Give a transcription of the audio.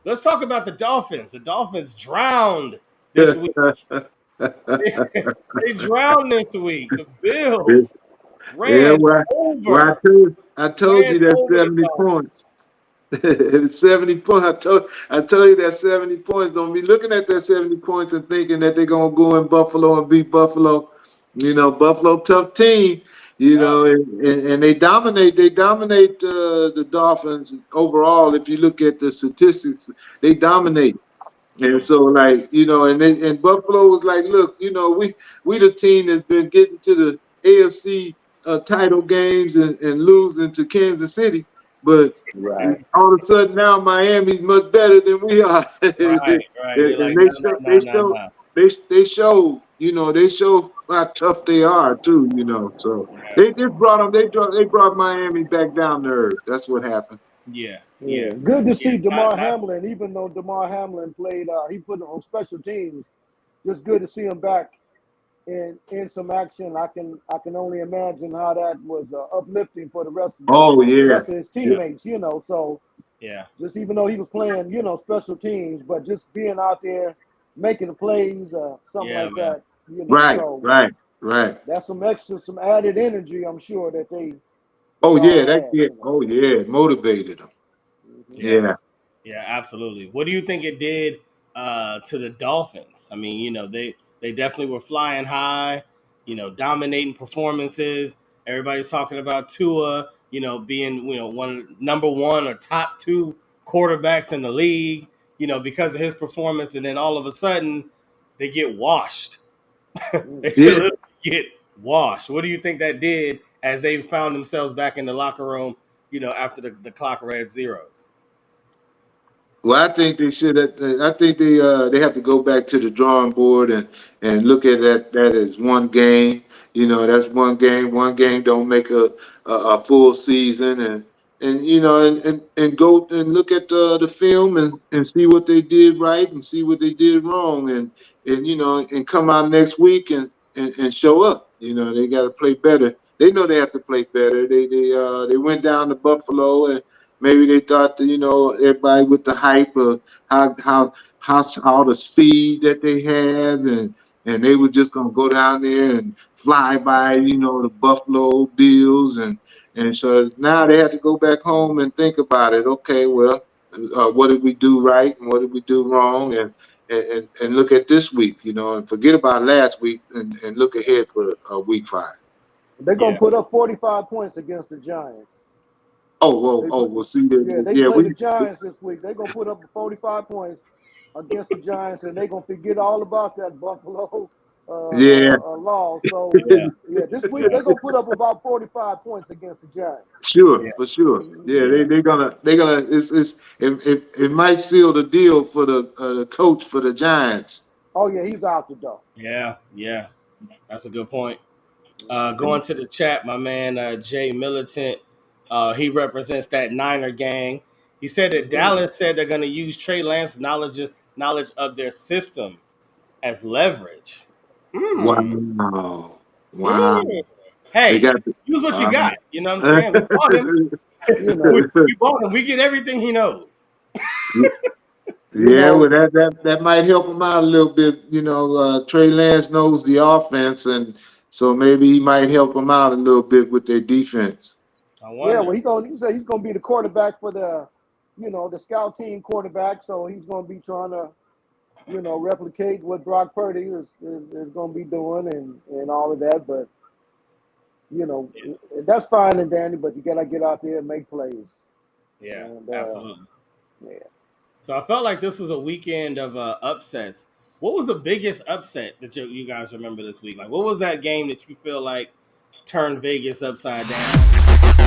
Let's talk about the Dolphins. The Dolphins drowned this week. They drowned this week. The Bills Yeah, ran over. I told Ran you that over the 70 Dolphins. points. It's 70 points. I told you that 70 points. Don't be looking at that 70 points and thinking that they're gonna go in Buffalo and beat Buffalo. Buffalo tough team. Yep. And they dominate. They dominate the Dolphins overall. If you look at the statistics, they dominate. And so, and Buffalo was like, look, we the team that's been getting to the AFC title games and losing to Kansas City, but Right. all of a sudden now Miami's much better than we are. Right. They're like, And no, no, no, no, no. they show how tough they are too. So they just brought them. They brought Miami back down to earth. That's what happened. Yeah. Good to see Not, DeMar not, Hamlin, even though DeMar Hamlin played, he put it on special teams. Just good to see him back in some action. I can only imagine how that was uplifting for the rest of Oh yeah. his teammates. So yeah. just even though he was playing, special teams, but just being out there making the plays, something Yeah, like man. that. Right. That's some added energy. I'm sure that they Oh all yeah, had. it motivated them. Yeah. Yeah, absolutely. What do you think it did to the Dolphins? I mean, they definitely were flying high, dominating performances. Everybody's talking about Tua, being, number one or top two quarterbacks in the league, because of his performance. And then all of a sudden they get washed. They just Yeah. literally get washed. What do you think that did as they found themselves back in the locker room, after the clock read zeros? Well, I think they should. I think they have to go back to the drawing board and look at that as one game. That's one game. One game don't make a full season, and go and look at the film and see what they did right and see what they did wrong, and come out next week and show up. They got to play better. They know they have to play better. They went down to Buffalo and maybe they thought that, everybody with the hype of how all the speed that they have, and they were just gonna go down there and fly by, the Buffalo Bills, and so now they have to go back home and think about it. Okay, well, what did we do right and what did we do wrong, and look at this week, and forget about last week and look ahead for week 5. They're gonna put up 45 points against the Giants. We'll see. They play the Giants this week. They're gonna put up 45 points against the Giants, and they're gonna forget all about that Buffalo loss. So this week they're gonna put up about 45 points against the Giants. For sure. Yeah, they're gonna. It might seal the deal for the coach for the Giants. Oh yeah, he's out the door. Yeah, that's a good point. Going to the chat, my man Jay Militant. He represents that Niner gang. He said that Dallas said they're going to use Trey Lance's knowledge of their system as leverage. Wow. Hey, use what you got. You know what I'm saying? We bought him. We bought him. We get everything he knows. Well, that might help him out a little bit. Trey Lance knows the offense, and so maybe he might help him out a little bit with their defense. Well, he said he's gonna be the quarterback for the scout team quarterback. So he's gonna be trying to, replicate what Brock Purdy is gonna be doing and all of that. But that's fine and dandy. But you gotta get out there and make plays. Yeah, and, absolutely. Yeah. So I felt like this was a weekend of upsets. What was the biggest upset that you guys remember this week? Like, what was that game that you feel like turned Vegas upside down?